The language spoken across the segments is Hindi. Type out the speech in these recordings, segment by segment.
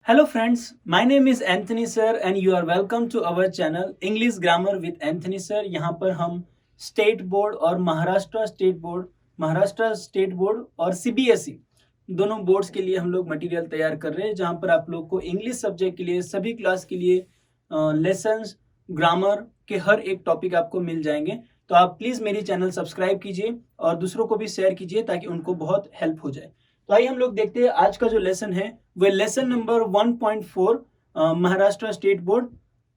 Hello friends, my name is Anthony sir and you are welcome to our channel English Grammar with Anthony sir। यहाँ पर हम स्टेट बोर्ड और महाराष्ट्र स्टेट बोर्ड और सीबीएसई दोनों बोर्ड्स के लिए हम लोग मटेरियल तैयार कर रहे हैं, जहाँ पर आप लोग को इंग्लिश सब्जेक्ट के लिए सभी क्लास के लिए लेसन्स ग्रामर के हर एक टॉपिक आपको मिल जाएंगे। तो आप प्लीज़ मेरी चैनल सब्सक्राइब कीजिए और दूसरों को भी शेयर कीजिए ताकि उनको बहुत हेल्प हो जाए। तो आइए हम लोग देखते हैं आज का जो लेसन है वह lesson number 1.4 Maharashtra state board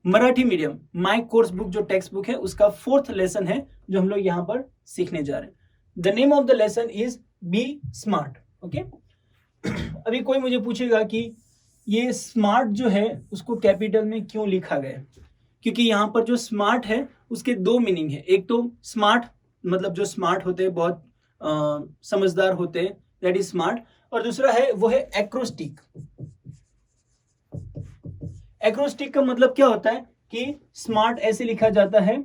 Marathi medium my course book जो टेक्स्ट बुक है उसका 4th लेसन है जो हम लोग यहाँ पर सीखने जा रहे हैं। The name of the lesson is be smart. Okay, अभी कोई मुझे पूछेगा कि ये स्मार्ट जो है उसको कैपिटल में क्यों लिखा गया है, क्योंकि यहाँ पर जो स्मार्ट है उसके दो मीनिंग है। एक तो स्मार्ट मतलब जो स्मार्ट होते हैं, बहुत समझदार होते हैं, दैट इज स्मार्ट, और दूसरा है वो है एक्रोस्टिक। एक्रोस्टिक का मतलब क्या होता है कि स्मार्ट ऐसे लिखा जाता है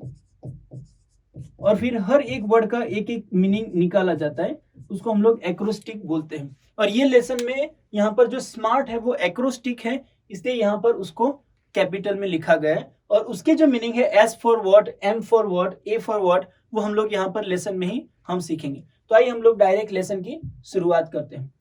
और फिर हर एक वर्ड का एक एक मीनिंग निकाला जाता है, उसको हम लोग एक्रोस्टिक बोलते हैं। और ये लेसन में यहाँ पर जो स्मार्ट है वो एक्रोस्टिक है, इसलिए यहाँ पर उसको कैपिटल में लिखा गया है। और उसके जो मीनिंग है S for what, M for what, A for what, वो हम लोग यहाँ पर लेसन में ही हम सीखेंगे। तो आइए हम लोग डायरेक्ट लेसन की शुरुआत करते हैं।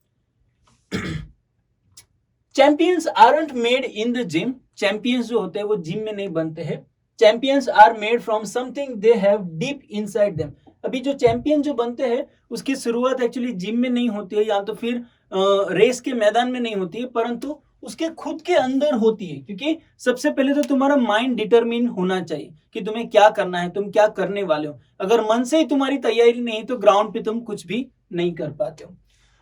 Champions aren't made in the gym. Champions जो होते हैं वो जिम में नहीं बनते हैं। Champions are made from something they have deep inside them. अभी जो चैंपियन जो बनते हैं उसकी शुरुआत एक्चुअली जिम में नहीं होती है या तो फिर रेस के मैदान में नहीं होती है, परंतु उसके खुद के अंदर होती है। क्योंकि सबसे पहले तो तुम्हारा माइंड डिटरमिन होना चाहिए कि तुम्हें क्या करना है, तुम क्या करने वाले हो। अगर मन से ही तुम्हारी तैयारी नहीं तो ग्राउंड पे तुम कुछ भी नहीं कर पाते हो।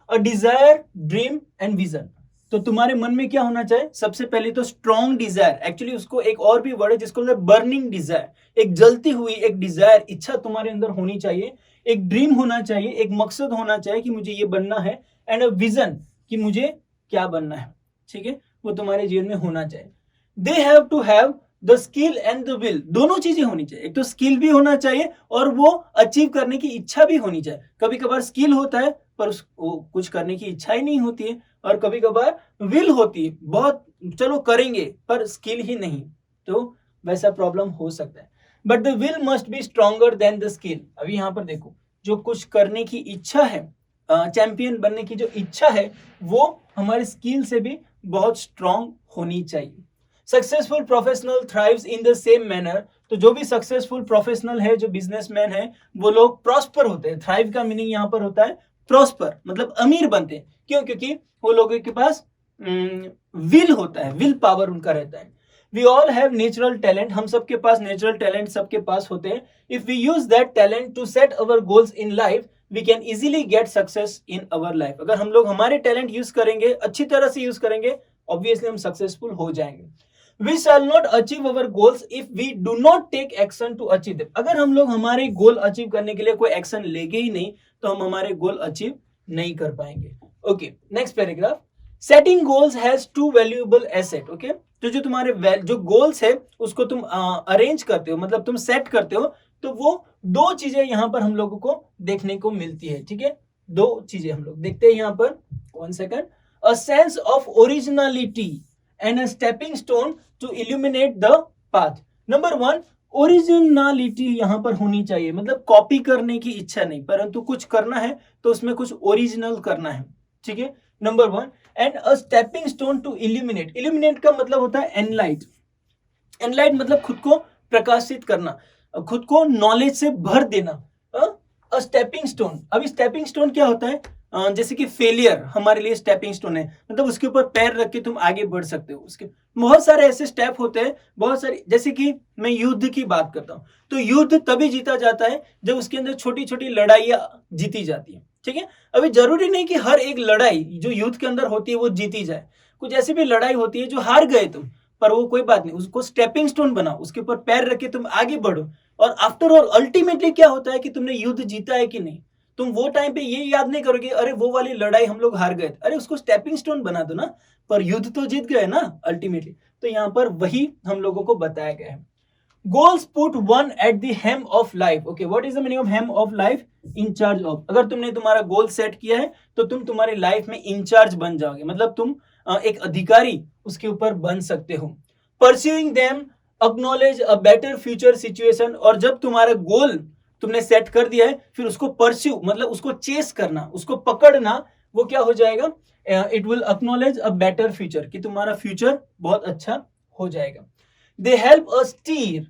A desire, dream and vision. तो तुम्हारे मन में क्या होना चाहिए? सबसे पहले तो स्ट्रॉन्ग डिजायर, एक्चुअली उसको एक और भी वर्ड है जिसको बर्निंग डिजायर। एक जलती हुई एक डिजायर, इच्छा तुम्हारे अंदर होनी चाहिए। एक ड्रीम होना चाहिए, एक मकसद होना चाहिए कि मुझे ये बनना है। एंड अ विजन कि मुझे क्या बनना है, ठीक है, वो तुम्हारे जीवन में होना चाहिए। They have to have the skill and the will. दोनों चीजें होनी चाहिए, एक तो स्किल भी होना चाहिए और वो अचीव करने की इच्छा भी होनी चाहिए। कभी कभार स्किल होता है पर उसको कुछ करने की इच्छा ही नहीं होती है, और कभी कभार विल होती है, बहुत चलो करेंगे पर स्किल ही नहीं, तो वैसा प्रॉब्लम हो सकता है। But the will must be stronger than the skill. अभी यहाँ पर देखो, जो कुछ करने की इच्छा है, चैंपियन बनने की जो इच्छा है, वो हमारे स्किल से भी बहुत स्ट्रांग होनी चाहिए। Successful professional thrives in the same manner. तो जो भी सक्सेसफुल प्रोफेशनल है, जो बिजनेसमैन है, वो लोग प्रॉस्पर होते हैं। थ्राइव का मीनिंग यहाँ पर होता है प्रॉस्पर, मतलब अमीर बनते हैं। क्यों? क्योंकि वो लोगों के पास विल होता है, विल पावर उनका रहता है। We all have natural talent. हम सबके पास नेचुरल टैलेंट सबके पास होते हैं। If we use that talent to set our goals in life we can easily get success in our life. अगर हम लोग हमारे टैलेंट यूज करेंगे, अच्छी तरह से यूज करेंगे, ऑब्वियसली हम सक्सेसफुल हो जाएंगे। We shall not achieve our goals if we do not take action to achieve them. अगर हम लोग हमारे गोल अचीव करने के लिए कोई एक्शन लेंगे ही नहीं तो हम हमारे गोल अचीव नहीं कर पाएंगे। Okay, next paragraph. Setting goals has to valuable asset. Okay, तो जो तुम्हारे जो गोल्स है उसको तुम अरेंज करते हो, मतलब तुम सेट करते हो, तो वो दो चीजें यहाँ पर हम लोगों को देखने को मिलती है। ठीक है, दो चीजें हम लोग देखते हैं यहाँ पर। 1 second. A sense of originality and a stepping stone to illuminate the path. Number 1, originality यहाँ पर होनी चाहिए, मतलब कॉपी करने की इच्छा नहीं, परंतु कुछ करना है तो उसमें कुछ ओरिजिनल करना है। ठीक है, number 1। And a stepping stone to illuminate. Illuminate का मतलब होता है एनलाइट। एनलाइट मतलब खुद को प्रकाशित करना, खुद को नॉलेज से भर देना। अ स्टेपिंग स्टोन। अभी स्टेपिंग स्टोन क्या होता है? जैसे कि फेलियर हमारे लिए स्टेपिंग स्टोन है, मतलब उसके ऊपर पैर रख के तुम आगे बढ़ सकते हो। उसके बहुत सारे ऐसे स्टेप होते हैं, बहुत सारे। जैसे कि मैं युद्ध की बात करता हूँ, तो युद्ध तभी जीता जाता है जब उसके अंदर छोटी छोटी लड़ाइयाँ जीती जाती है। ठीक है, अभी जरूरी नहीं कि हर एक लड़ाई जो युद्ध के अंदर होती है वो जीती जाए। कुछ ऐसी भी लड़ाई होती है जो हार गए तुम, पर वो कोई बात नहीं, उसको स्टेपिंग स्टोन बनाओ, उसके ऊपर पैर रख के तुम आगे बढ़ो। और आफ्टर ऑल अल्टीमेटली क्या होता है कि तुमने युद्ध जीता है कि नहीं। तुम वो टाइम पे ये याद नहीं करोगे अरे वो वाली लड़ाई हम लोग हार गए, अरे उसको स्टेपिंग स्टोन बना दो ना, पर युद्ध तो जीत गए ना अल्टीमेटली। तो यहाँ पर वही हम लोगों को बताया गया है। Goals put one at the hem of life. Okay, what is the meaning of hem of life? In charge of. अगर तुमने तुम्हारा गोल सेट किया है तो तुम तुम्हारी लाइफ में इंचार्ज बन जाओगे, मतलब तुम एक अधिकारी उसके ऊपर बन सकते हो। Pursuing them acknowledge a better future situation, और जब तुम्हारा गोल तुमने सेट कर दिया है फिर उसको परस्यू मतलब उसको चेस करना, उसको पकड़ना, वो क्या हो जाएगा, it will acknowledge a better future, कि तुम्हारा फ्यूचर बहुत अच्छा हो जाएगा। They help us steer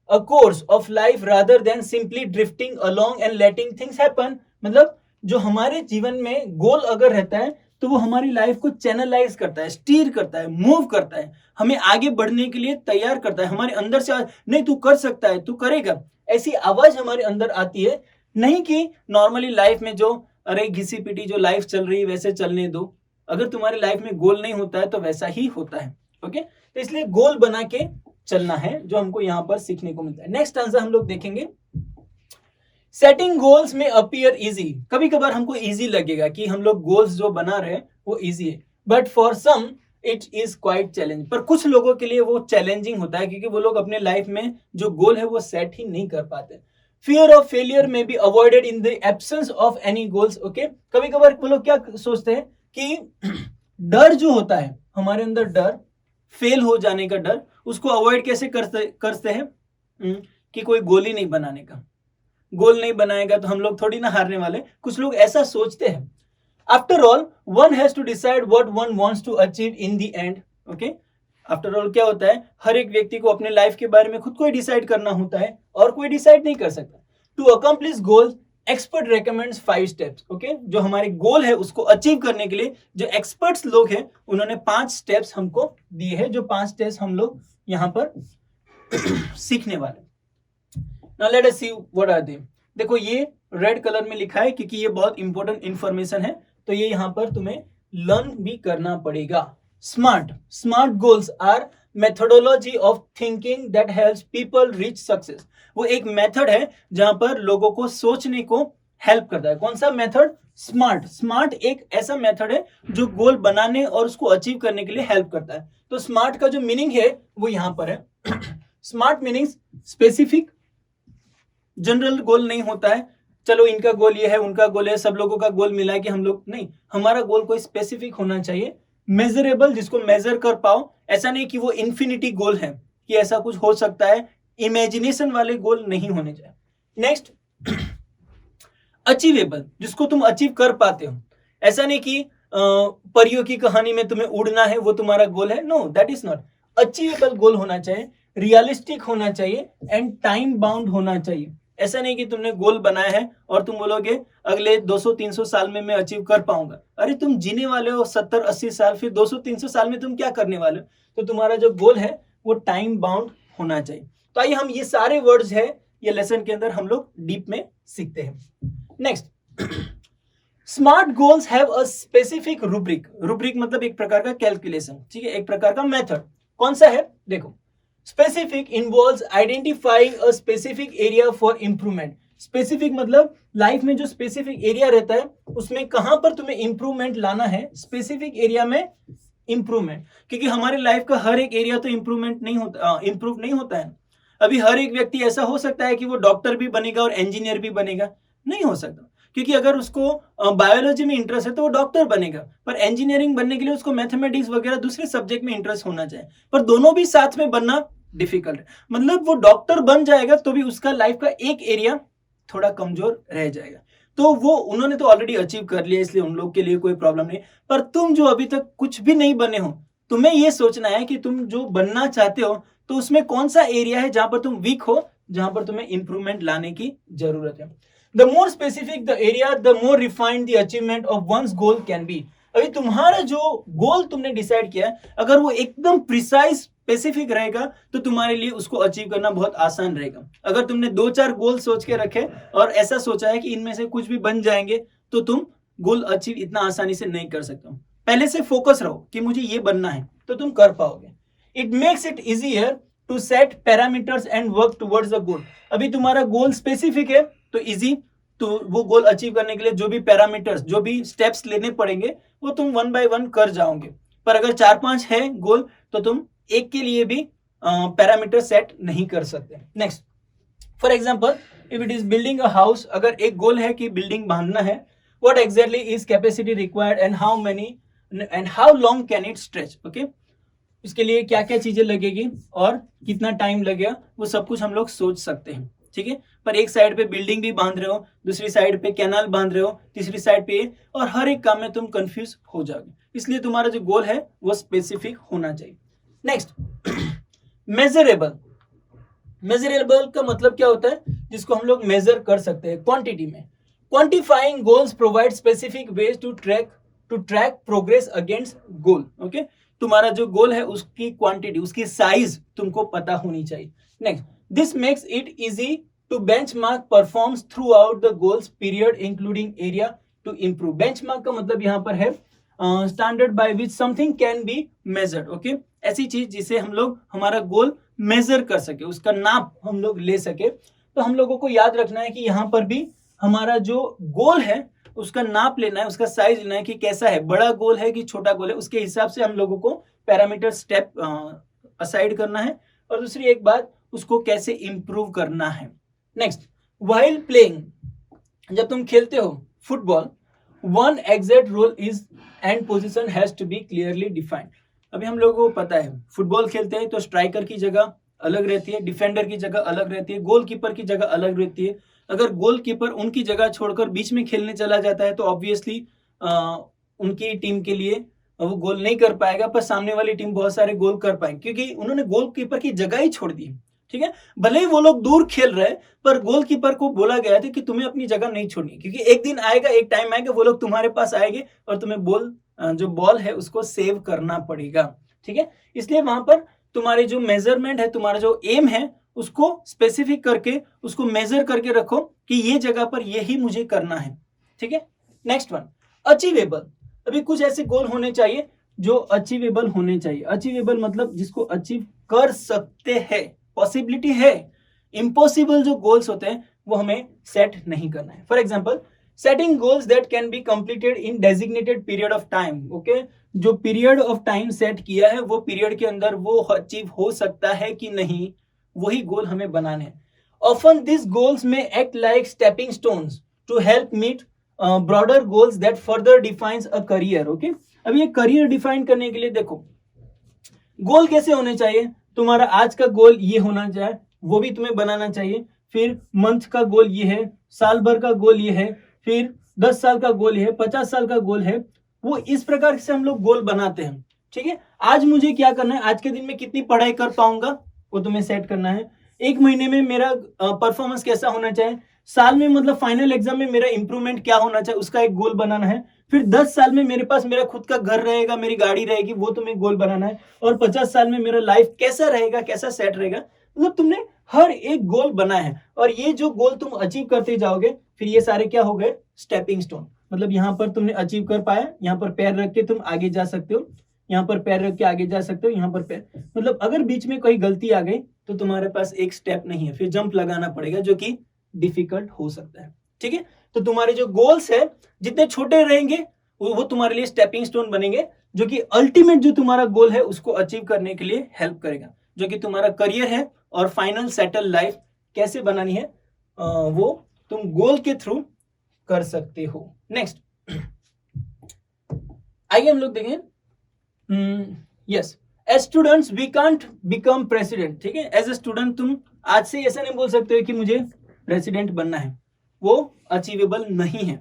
a course of life rather than simply drifting along and letting things happen. मतलब जो हमारे जीवन में गोल अगर रहता है तो वो हमारी लाइफ को चैनलाइज करता है, स्टीर करता है, मूव करता है, हमें आगे बढ़ने के लिए तैयार करता है। हमारे अंदर से नहीं तू कर सकता है, तू करेगा, ऐसी आवाज हमारे अंदर आती है। नहीं कि नॉर्मली लाइफ में जो अरे घिसी पिटी जो लाइफ चल रही है वैसे चलने दो। अगर तुम्हारी लाइफ में गोल नहीं होता है तो वैसा ही होता है। ओके, तो इसलिए गोल बना के चलना है, जो हमको यहाँ पर सीखने को मिलता है। नेक्स्ट आंसर हम लोग देखेंगे, सेटिंग गोल्स में अपीयर इजी। कभी कभार हमको इजी लगेगा कि हम लोग गोल्स जो बना रहे हैं वो इजी है, but for some it is quite challenge. पर कुछ लोगों के लिए वो चैलेंजिंग होता है क्योंकि वो लोग अपने लाइफ में जो गोल है वो सेट ही नहीं कर पाते। फियर ऑफ फेलियर में be avoided in the absence of any goals. Okay, कभी कभार वो लोग क्या सोचते हैं कि डर जो होता है हमारे अंदर, डर फेल हो जाने का डर, उसको अवॉइड कैसे करते हैं कि कोई गोल ही नहीं बनाने का। गोल नहीं बनाएगा तो हम लोग थोड़ी ना हारने वाले, कुछ लोग ऐसा सोचते हैं। After all one has to decide what one wants to achieve in the end. Okay, after all क्या होता है, हर एक व्यक्ति को अपने लाइफ के बारे में खुद को ही डिसाइड करना होता है और कोई डिसाइड नहीं कर सकता। To accomplish goals expert recommends 5 steps. Okay, जो हमारे गोल है उसको अचीव करने के लिए जो एक्सपर्ट्स लोग हैं उन्होंने 5 स्टेप्स हमको दिए हैं, जो 5 स्टेप्स हम लोग यहाँ पर सीखने वाले। Now let us see what are they। देखो ये रेड कलर में लिखा है क्योंकि ये बहुत इंपॉर्टेंट इंफॉर्मेशन है, तो ये यहाँ पर तुम्हें लर्न भी करना पड़ेगा। Smart goals are methodology of thinking that helps people reach success. वो एक मेथड है जहां पर लोगों को सोचने को हेल्प करता है। कौन सा मेथड? स्मार्ट एक ऐसा मेथड है जो गोल बनाने और उसको अचीव करने के लिए हेल्प करता है। तो स्मार्ट का जो मीनिंग है वो यहाँ पर है। स्मार्ट मीनिंग स्पेसिफिक, जनरल गोल नहीं होता है, चलो इनका गोल ये है, उनका गोल है, सब लोगों का गोल मिला के हम लोग नहीं। हमारा गोल कोई स्पेसिफिक होना चाहिए, मेजरेबल, जिसको मेजर कर पाओ। ऐसा नहीं कि वो इन्फिनिटी गोल है कि ऐसा कुछ हो सकता है, इमेजिनेशन वाले गोल नहीं होने चाहिए। नेक्स्ट, अचीवेबल, जिसको तुम अचीव कर पाते हो। ऐसा नहीं कि परियों की कहानी में तुम्हें उड़ना है वो तुम्हारा गोल है, know that is not. Achievable गोल होना चाहिए, रियलिस्टिक होना चाहिए एंड टाइम बाउंड होना चाहिए। ऐसा नहीं कि तुमने गोल बनाया है और तुम बोलोगे अगले 200-300 साल में मैं अचीव कर पाऊंगा। अरे तुम जीने वाले हो 70-80 साल, फिर 200-300 साल में तुम क्या करने वाले हो? तो तुम्हारा जो गोल है वो टाइम बाउंड होना चाहिए। तो आइए हम ये सारे वर्ड्स है ये लेसन के अंदर हम लोग डीप में सीखते हैं। Next, smart goals have a specific rubric मतलब एक प्रकार का कैलकुलेशन, ठीक है, एक प्रकार का मेथड। कौन सा है? देखो, specific involves identifying a specific area for improvement. Specific मतलब लाइफ में जो स्पेसिफिक एरिया रहता है उसमें कहां पर तुम्हें इंप्रूवमेंट लाना है, स्पेसिफिक एरिया में इंप्रूवमेंट। क्योंकि हमारे लाइफ का हर एक एरिया तो इंप्रूवमेंट नहीं होता, इंप्रूव नहीं होता है। अभी हर एक व्यक्ति ऐसा हो सकता है कि वो डॉक्टर भी बनेगा और इंजीनियर भी बनेगा, नहीं हो सकता। क्योंकि अगर उसको बायोलॉजी में इंटरेस्ट है तो वो डॉक्टर बनेगा, पर इंजीनियरिंग बनने के लिए उसको मैथमेटिक्स वगैरह दूसरे सब्जेक्ट में इंटरेस्ट होना चाहिए। पर दोनों भी साथ में बनना डिफिकल्ट है। मतलब वो डॉक्टर बन जाएगा तो भी उसका लाइफ का एक एरिया थोड़ा कमजोर रह जाएगा। तो वो उन्होंने तो ऑलरेडी अचीव कर लिया, इसलिए उन लोग के लिए कोई प्रॉब्लम नहीं। पर तुम जो अभी तक कुछ भी नहीं बने हो, तुम्हें ये सोचना है कि तुम जो बनना चाहते हो तो उसमें कौन सा एरिया है जहां पर तुम वीक हो, जहां पर तुम्हें इंप्रूवमेंट लाने की जरूरत है। The more specific the area, the more refined the achievement of one's goal can be। अभी तुम्हारा जो गोल तुमने डिसाइड किया है, अगर वो एकदम प्रिसाइज स्पेसिफिक रहेगा तो तुम्हारे लिए उसको अचीव करना बहुत आसान रहेगा। अगर तुमने 2-4 गोल सोच के रखे और ऐसा सोचा है कि इनमें से कुछ भी बन जाएंगे तो तुम गोल अचीव इतना आसानी से नहीं कर सकते हो। पहले से फोकस रहो कि मुझे ये बनना है तो तुम कर पाओगे। It makes it easier to set parameters and work towards the goal. अभी तुम्हारा गोल स्पेसिफिक है तो इजी, तो वो गोल अचीव करने के लिए जो भी पैरामीटर्स, जो भी स्टेप्स लेने पड़ेंगे वो तुम 1 by 1 कर जाओगे। पर अगर 4-5 है गोल तो तुम एक के लिए भी पैरामीटर सेट नहीं कर सकते। Next, for example if it is building a house, अगर एक गोल है कि बिल्डिंग बांधना है, what exactly is capacity required and how many and how long can it stretch, okay. इसके लिए क्या क्या चीजें लगेगी और कितना टाइम लगेगा, वो सब कुछ हम लोग सोच सकते हैं, ठीक है। पर एक साइड पे बिल्डिंग भी बांध रहे हो, दूसरी साइड पे कैनाल बांध रहे हो, तीसरी साइड पे, और हर एक काम में तुम कंफ्यूज हो जाओगे। इसलिए तुम्हारा जो गोल है वो स्पेसिफिक होना चाहिए। Next, measurable. मेजरेबल का मतलब क्या होता है, जिसको हम लोग मेजर कर सकते हैं क्वांटिटी में। Quantifying goals provide specific ways to track progress against goal, okay. तुम्हारा जो गोल है उसकी क्वांटिटी, उसकी साइज तुमको पता होनी चाहिए। Next, this makes it easy to benchmark performs throughout the goals period including area to improve. Benchmark का मतलब यहाँ पर है standard by which something can be measured, okay. ऐसी चीज जिसे हम लोग हमारा गोल मेजर कर सके, उसका नाप हम लोग ले सके। तो हम लोगों को याद रखना है कि यहाँ पर भी हमारा जो गोल है उसका नाप लेना है, उसका साइज लेना है कि कैसा है, बड़ा गोल है कि छोटा गोल है, उसके हिसाब से हम लोगों को पैरामीटर स्टेप असाइड करना है। और दूसरी एक बात, उसको कैसे इंप्रूव करना है। नेक्स्ट, व्हाइल प्लेइंग, जब तुम खेलते हो football, one exact role is and position has to be clearly defined. अभी हम लोगों को पता है फुटबॉल खेलते हैं तो स्ट्राइकर की जगह अलग रहती है, डिफेंडर की जगह अलग रहती है, गोलकीपर की जगह अलग रहती है। अगर गोलकीपर उनकी जगह छोड़कर बीच में खेलने चला जाता है तो ऑब्वियसली उनकी टीम के लिए वो गोल नहीं कर पाएगा, पर सामने वाली टीम बहुत सारे गोल कर पाएंगे क्योंकि उन्होंने गोलकीपर की जगह ही छोड़ दी, ठीक है। भले ही वो लोग दूर खेल रहे हैं, पर गोलकीपर को बोला गया था कि तुम्हें अपनी जगह नहीं छोड़नी, क्योंकि एक दिन आएगा, एक टाइम आएगा, वो लोग तुम्हारे पास आएंगे और तुम्हें जो बॉल है उसको सेव करना पड़ेगा, ठीक है। इसलिए वहां पर तुम्हारे जो मेजरमेंट है, तुम्हारा जो एम है, उसको स्पेसिफिक करके उसको मेजर करके रखो कि ये जगह पर यही मुझे करना है, ठीक है। Next one, achievable. अभी कुछ ऐसे गोल होने चाहिए जो अचीवेबल होने चाहिए। अचीवेबल मतलब जिसको अचीव कर सकते हैं, पॉसिबिलिटी है। इम्पॉसिबल जो गोल्स होते हैं वो हमें सेट नहीं करना है। For example, setting goals that can be completed in designated period of time, okay. जो पीरियड ऑफ टाइम सेट किया है वो पीरियड के अंदर वो अचीव हो सकता है कि नहीं, वही गोल हमें बनाने हैं। Often this goals may act like stepping stones to help meet broader goals that further defines a career, okay. अब ये करियर डिफाइन करने के लिए देखो गोल कैसे होने चाहिए। तुम्हारा आज का गोल ये होना चाहिए, वो भी तुम्हें बनाना चाहिए। फिर मंथ का गोल ये है, साल भर का गोल ये है, फिर 10 साल का गोल है, 50 साल का गोल है। वो इस प्रकार से हम लोग गोल बनाते हैं, ठीक है। आज मुझे क्या करना है, आज के दिन में कितनी पढ़ाई कर पाऊंगा वो तुम्हें सेट करना है। एक महीने में मेरा परफॉर्मेंस कैसा होना चाहिए, साल में मतलब फाइनल एग्जाम में मेरा इंप्रूवमेंट क्या होना चाहिए, उसका एक गोल बनाना है। फिर 10 साल में मेरे पास मेरा खुद का घर रहेगा, मेरी गाड़ी रहेगी, वो तुम्हें गोल बनाना है। और 50 साल में मेरा लाइफ कैसा रहेगा, कैसा सेट रहेगा, मतलब तुमने हर एक गोल बना है। और ये जो गोल तुम अचीव करते जाओगे, फिर ये सारे क्या हो गए, स्टेपिंग स्टोन। मतलब यहाँ पर तुमने अचीव कर पाया, यहाँ पर पैर रख के तुम आगे जा सकते हो, यहाँ पर पैर रख के आगे जा सकते हो, यहाँ पर पैर, मतलब अगर बीच में कोई गलती आ गई तो तुम्हारे पास एक स्टेप नहीं है, फिर जंप लगाना पड़ेगा जो कि डिफिकल्ट हो सकता है, ठीक है। तो तुम्हारे जो गोल्स है जितने छोटे रहेंगे वो तुम्हारे लिए स्टेपिंग स्टोन बनेंगे, जो कि अल्टीमेट जो तुम्हारा गोल है उसको अचीव करने के लिए हेल्प करेगा, जो कि तुम्हारा करियर है और फाइनल सेटल लाइफ कैसे बनानी है वो तुम गोल के थ्रू कर सकते हो। नेक्स्ट, आइए हम लोग देखें। Yes, as students we can't become president, ठीक है। एज ए स्टूडेंट तुम आज से ऐसा नहीं बोल सकते हो कि मुझे प्रेसिडेंट बनना है, वो अचीवेबल नहीं है।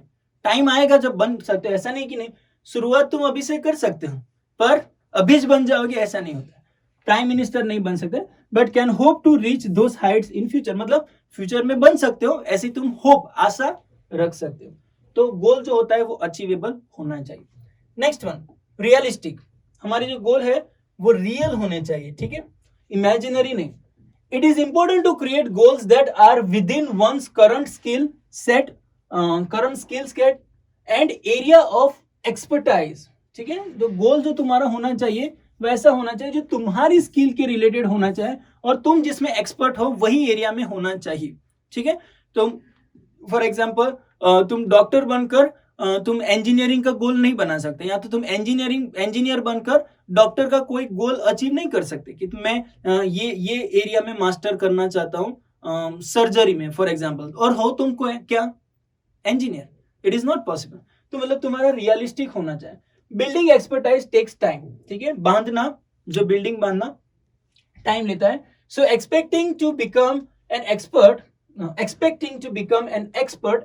टाइम आएगा जब बन सकते हो, ऐसा नहीं कि नहीं। शुरुआत तुम अभी से कर सकते हो, पर अभी बन जाओगे ऐसा नहीं होता। प्राइम मिनिस्टर नहीं बन सकते, but can hope to reach those heights in future, मतलब फ्यूचर में बन सकते हो, ऐसी तुम होप, आशा रख सकते हो। तो गोल जो होता है वो अचीवेबल होना चाहिए। Next one, realistic. हमारे जो गोल है वो रियल होने चाहिए, ठीक है, इमेजिनरी नहीं। It is important to create goals that are within one's current skill set, current skill set and area of expertise, ठीक है। जो गोल जो तुम्हारा होना चाहिए वैसा होना चाहिए जो तुम्हारी स्किल के रिलेटेड होना चाहिए और तुम जिसमें एक्सपर्ट हो वही एरिया में होना चाहिए, ठीक है। तो फॉर एग्जाम्पल तुम डॉक्टर बनकर तुम इंजीनियरिंग का गोल नहीं बना सकते, या तो तुम इंजीनियर बनकर डॉक्टर का कोई गोल अचीव नहीं कर सकते कि मैं ये एरिया में मास्टर करना चाहता हूँ सर्जरी में फॉर एग्जाम्पल, और हो तुमको क्या engineer, it is not possible. तो मतलब तुम्हारा रियलिस्टिक होना चाहिए। बिल्डिंग एक्सपर्टाइज टेक्स टाइम, ठीक है, बांधना, जो बिल्डिंग बांधना टाइम लेता है. So expecting to become an expert,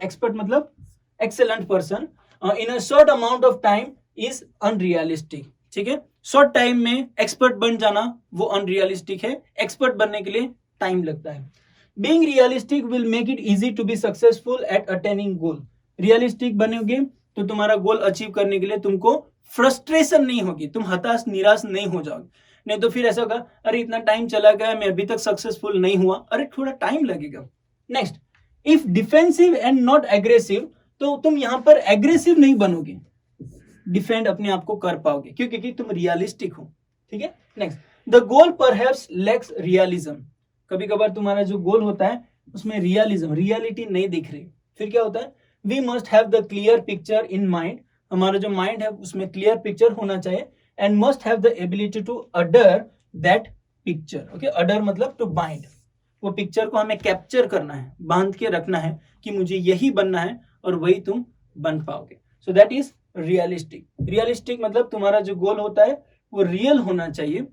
expert मतलब excellent person in a short amount of time is unrealistic. ठीक है, शॉर्ट टाइम में एक्सपर्ट बन जाना वो अनरियलिस्टिक है. एक्सपर्ट बनने के लिए टाइम लगता है. Being realistic will make it easy to be successful at attaining goal. Realistic बनोगे तो तुम्हारा गोल अचीव करने के लिए तुमको फ्रस्ट्रेशन नहीं होगी, तुम हताश निराश नहीं हो जाओगे. नहीं तो फिर ऐसा होगा, अरे इतना टाइम चला गया, मैं अभी तक सक्सेसफुल नहीं हुआ, अरे थोड़ा टाइम लगेगा. Next, if defensive and not aggressive, तो तुम यहां पर एग्रेसिव नहीं बनोगे, डिफेंड अपने आप को कर पाओगे क्योंकि तुम रियलिस्टिक हो. ठीक है. Next, the goal perhaps lakhs realism. कभी कभार तुम्हारा जो गोल होता है उसमें रियलिटी नहीं दिख रही. फिर क्या होता है, we must have the clear picture in mind. हमारा जो माइंड है उसमें क्लियर पिक्चर होना चाहिए. And must have the ability to adhere that picture. Okay, adhere मतलब टू बाइंड. वो पिक्चर को हमें कैप्चर करना है, बांध के रखना है कि मुझे यही बनना है, और वही तुम बन पाओगे. So that is realistic. Realistic मतलब तुम्हारा जो गोल होता है वो रियल होना चाहिए,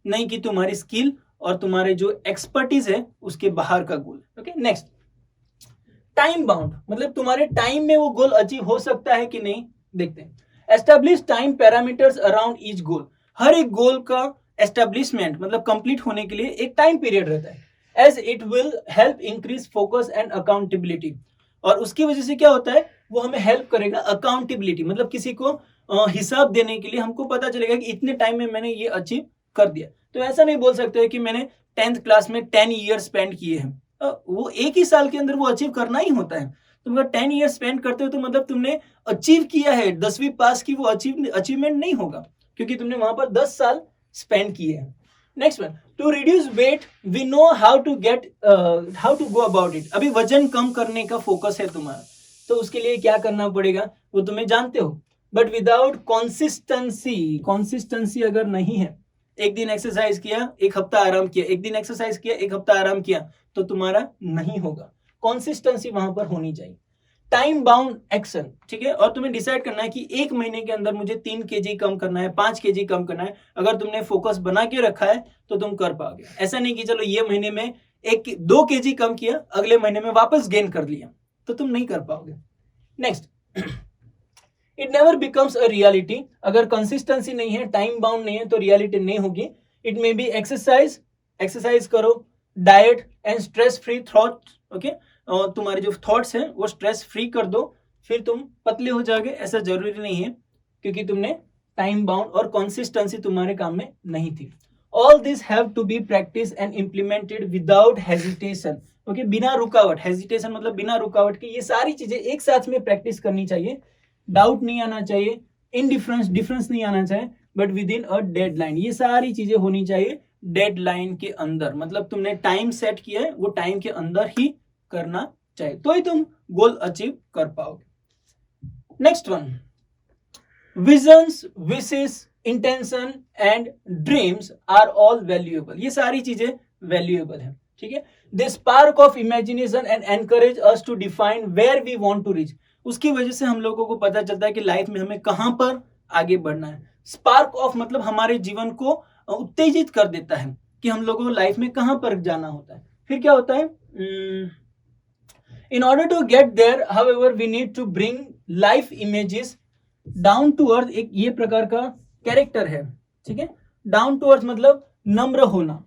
नहीं कि तुम्हारी स्किल और तुम्हारे जो एक्सपर्टीज है उसके बाहर का गोल. ओके. नेक्स्ट, टाइम बाउंड मतलब तुम्हारे टाइम में वो गोल अचीव हो सकता है कि नहीं, देखते हैं. Establish time parameters around each goal. हर एक गोल का एस्टेब्लिशमेंट मतलब कंप्लीट होने के लिए एक टाइम पीरियड रहता है, as it will help increase focus and accountability. और उसकी वजह से क्या होता है, वो हमें हेल्प करेगा अकाउंटेबिलिटी मतलब किसी को हिसाब देने के लिए हमको पता चलेगा कि इतने टाइम में मैंने ये अचीव कर दिया. तो ऐसा नहीं बोल सकते कि मैंने 10th क्लास में 10 ईयर स्पेंड किए हैं, वो एक ही साल के अंदर वो अचीव करना ही होता है. तुम अगर 10 ईयर स्पेंड करते हो तो मतलब तुमने अचीव किया है. 10वीं पास की वो अचीवमेंट नहीं होगा क्योंकि तुमने वहां पर 10 साल स्पेंड किए हैं. Next one, to reduce weight we know how to go about it. अभी वजन कम करने का फोकस है तुम्हारा, तो उसके लिए क्या करना पड़ेगा वो तुम्हें जानते हो. बट विदाउट कॉन्सिस्टेंसी अगर नहीं है, एक दिन एक्सरसाइज किया एक हफ्ता आराम किया, एक दिन एक्सरसाइज किया एक हफ्ता आराम किया, तो तुम्हारा नहीं होगा. कॉन्सिस्टेंसी वहां पर होनी चाहिए. Time bound action. ठीक है, और तुम्हें डिसाइड करना है कि एक महीने के अंदर मुझे 3 kg कम करना है, 5 kg कम करना है. अगर तुमने फोकस बना के रखा है तो तुम कर पाओगे. ऐसा नहीं कि चलो ये महीने में 2 kg कम किया, अगले महीने में वापस गेन कर लिया, तो तुम नहीं कर पाओगे. Next, it never becomes a reality. अगर कंसिस्टेंसी नहीं है, टाइम बाउंड नहीं है, तो रियलिटी नहीं होगी. इट मे बी एक्सरसाइज करो, diet and stress free thought. Okay, और तुम्हारे जो थॉट्स हैं वो स्ट्रेस फ्री कर दो, फिर तुम पतले हो जाओगे. ऐसा जरूरी नहीं है क्योंकि तुमने टाइम बाउंड और कंसिस्टेंसी तुम्हारे काम में नहीं थी. All this have to be practice and implemented without hesitation. Okay, बिना रुकावट. हेजिटेशन मतलब बिना रुकावट के ये सारी चीजें एक साथ में प्रैक्टिस करनी चाहिए. डाउट नहीं आना चाहिए, डिफरेंस नहीं आना चाहिए, but with in a deadline. ये सारी चीजें होनी चाहिए डेडलाइन के अंदर. मतलब तुमने टाइम सेट किया है, वो टाइम के अंदर ही करना चाहिए, तो ही तुम गोल अचीव कर पाओगे. Next one, visions, wishes, intention and dreams are all valuable. ये सारी चीजें वैल्यूएबल है. ठीक है, they spark of imagination and encourage us to define where we want to reach. उसकी वजह से हम लोगों को पता चलता है कि लाइफ में हमें कहां पर आगे बढ़ना है. स्पार्क ऑफ मतलब हमारे जीवन को उत्तेजित कर देता है कि हम लोगों को लाइफ में कहां पर जाना होता है. फिर क्या होता है, in order to get there however we need to bring life images down to earth. एक ये प्रकार का कैरेक्टर है. ठीक है, डाउन टू अर्थ मतलब नम्र होना,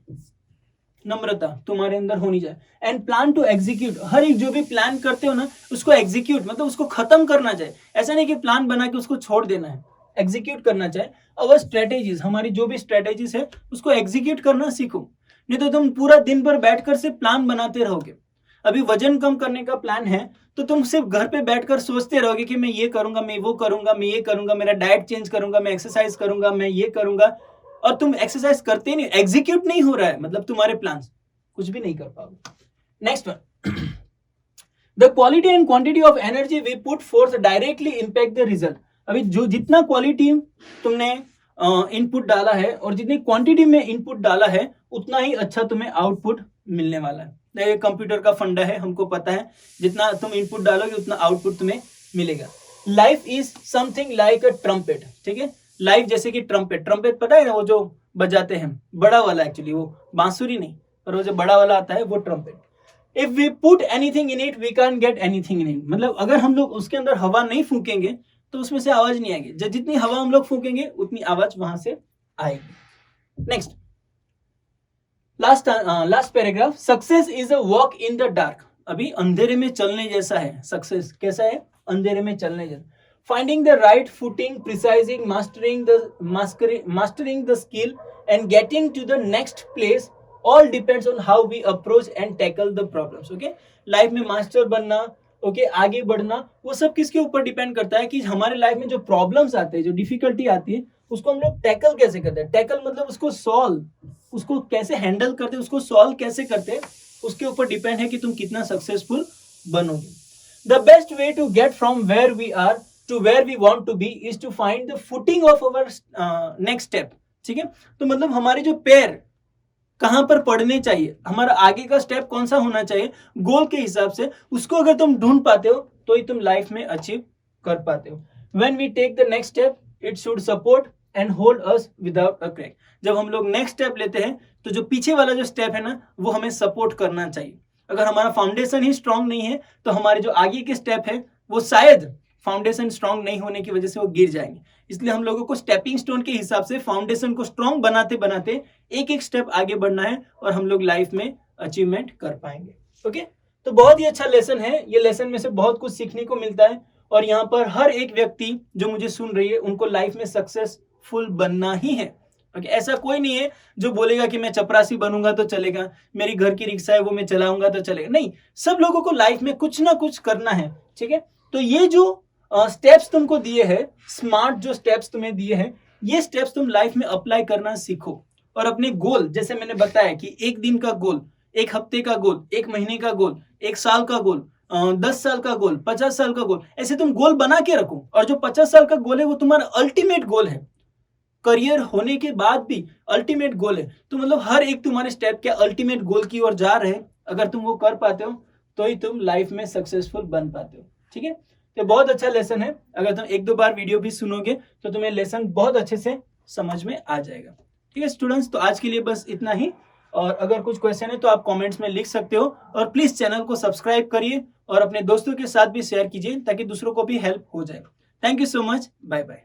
नम्रता तुम्हारे अंदर होनी चाहिए. And plan to execute. हर एक जो भी प्लान करते हो ना उसको एग्जीक्यूट मतलब उसको खत्म करना चाहिए. ऐसा नहीं कि प्लान बना के उसको छोड़ देना है, एग्जीक्यूट करना चाहिए. और स्ट्रेटेजीज, हमारी जो भी स्ट्रेटेजीज है उसको एग्जीक्यूट करना सीखो. नहीं तो तुम पूरा दिन भर बैठकर सिर्फ प्लान बनाते रहोगे. अभी वजन कम करने का प्लान है तो तुम सिर्फ घर पे बैठकर सोचते रहोगे कि मैं ये करूंगा, मैं वो करूंगा, मैं ये करूंगा, मेरा डाइट चेंज करूंगा, मैं एक्सरसाइज करूंगा, मैं ये करूंगा, और तुम एक्सरसाइज करते नहीं, एग्जीक्यूट नहीं हो रहा है, मतलब तुम्हारे प्लान्स कुछ भी नहीं कर पाओगे. Next one, the quality and quantity of energy we put forth directly impact the result. अभी जो जितना क्वालिटी तुमने इनपुट डाला है और जितनी क्वांटिटी में इनपुट डाला है उतना ही अच्छा तुम्हें आउटपुट मिलने वाला है. ये कंप्यूटर का फंडा है, हमको पता है जितना तुम इनपुट डालोगे उतना आउटपुट तुम्हें मिलेगा. Life is something like a trumpet, ठीक है, लाइफ जैसे कि ट्रम्पेट, ट्रम्पेट पता है ना, वो जो बजाते हैं, बड़ा वाला, एक्चुअली वो बांसुरी नहीं, पर वो जो बड़ा वाला आता है वो trumpet. If we put anything in it we can get anything in it, मतलब अगर हम लोग उसके अंदर हवा नहीं फूकेंगे तो उसमें से आवाज नहीं आएगी, जितनी हवा हम लोग फूकेंगे उतनी आवाज वहां से आएगी। Next, last paragraph, success is a walk in the dark, अभी अंधेरे में चलने जैसा है, सक्सेस कैसा है, अंधेरे में चलने जैसा। Finding the right footing, precising, mastering the skill and getting to the next place, all depends on how we approach and tackle the problems. Okay, life में मास्टर बनना, ओके, आगे बढ़ना, वो सब किसके ऊपर डिपेंड करता है कि हमारे लाइफ में जो प्रॉब्लम्स आते हैं, जो डिफिकल्टी आती है, उसको हम लोग टैकल कैसे करते हैं। टैकल मतलब उसको सॉल्व, उसको कैसे हैंडल करते हैं, उसको सॉल्व कैसे करते हैं, उसके ऊपर डिपेंड है कि तुम कितना सक्सेसफुल बनोगे। The best way to get from where we are to where we want to be is to find the footing of our next step, ठीक है। तो मतलब हमारे जो पैर कहां पर पड़ने चाहिए, हमारा आगे का स्टेप कौन सा होना चाहिए गोल के हिसाब से, उसको अगर तुम ढूंढ पाते हो तो ही तुम लाइफ में अचीव कर पाते हो। When we take the next step it should support and hold us without a crack, जब हम लोग नेक्स्ट स्टेप लेते हैं तो जो पीछे वाला जो स्टेप है ना, वो हमें सपोर्ट करना चाहिए। अगर हमारा फाउंडेशन ही स्ट्रांग नहीं है तो हमारे जो आगे के स्टेप है वो शायद फाउंडेशन स्ट्रांग नहीं होने की वजह से वो गिर जाएंगे। इसलिए हम लोगों को स्टेपिंग स्टोन के हिसाब से फाउंडेशन को स्ट्रांग बनाते बनाते एक एक स्टेप आगे बढ़ना है और हम लोग लाइफ में अचीवमेंट कर पाएंगे। ओके, तो बहुत ही अच्छा लेसन है ये, लेसन में से बहुत कुछ सीखने को मिलता है और यहाँ पर हर एक व्यक्ति जो मुझे सुन रही है उनको लाइफ में सक्सेसफुल बनना ही है। ओके, ऐसा कोई नहीं है जो बोलेगा कि मैं चपरासी बनूंगा तो चलेगा, मेरी घर की रिक्शा है वो मैं चलाऊंगा तो चलेगा, नहीं, सब लोगों को लाइफ में कुछ ना कुछ करना है, ठीक है। तो ये जो स्टेप्स तुमको दिए हैं, स्मार्ट जो स्टेप्स तुम्हें दिए हैं, ये स्टेप्स तुम लाइफ में अप्लाई करना सीखो और अपने गोल, जैसे मैंने बताया कि एक दिन का गोल, एक हफ्ते का गोल, एक महीने का गोल, एक साल का गोल, 10 साल का गोल, 50 साल का गोल, ऐसे तुम गोल बना के रखो। और जो 50 साल का गोल है वो तुम्हारा अल्टीमेट गोल है, करियर होने के बाद भी अल्टीमेट गोल है। तो मतलब हर एक तुम्हारे स्टेप के अल्टीमेट गोल की ओर जा रहे, अगर तुम वो कर पाते हो तो ही तुम लाइफ में सक्सेसफुल बन पाते हो, ठीक है। तो बहुत अच्छा लेसन है, अगर तुम एक दो बार वीडियो भी सुनोगे तो तुम्हें लेसन बहुत अच्छे से समझ में आ जाएगा, ठीक है स्टूडेंट्स। तो आज के लिए बस इतना ही, और अगर कुछ क्वेश्चन है तो आप कमेंट्स में लिख सकते हो, और प्लीज चैनल को सब्सक्राइब करिए और अपने दोस्तों के साथ भी शेयर कीजिए ताकि दूसरों को भी हेल्प हो जाए। Thank you so much, bye bye.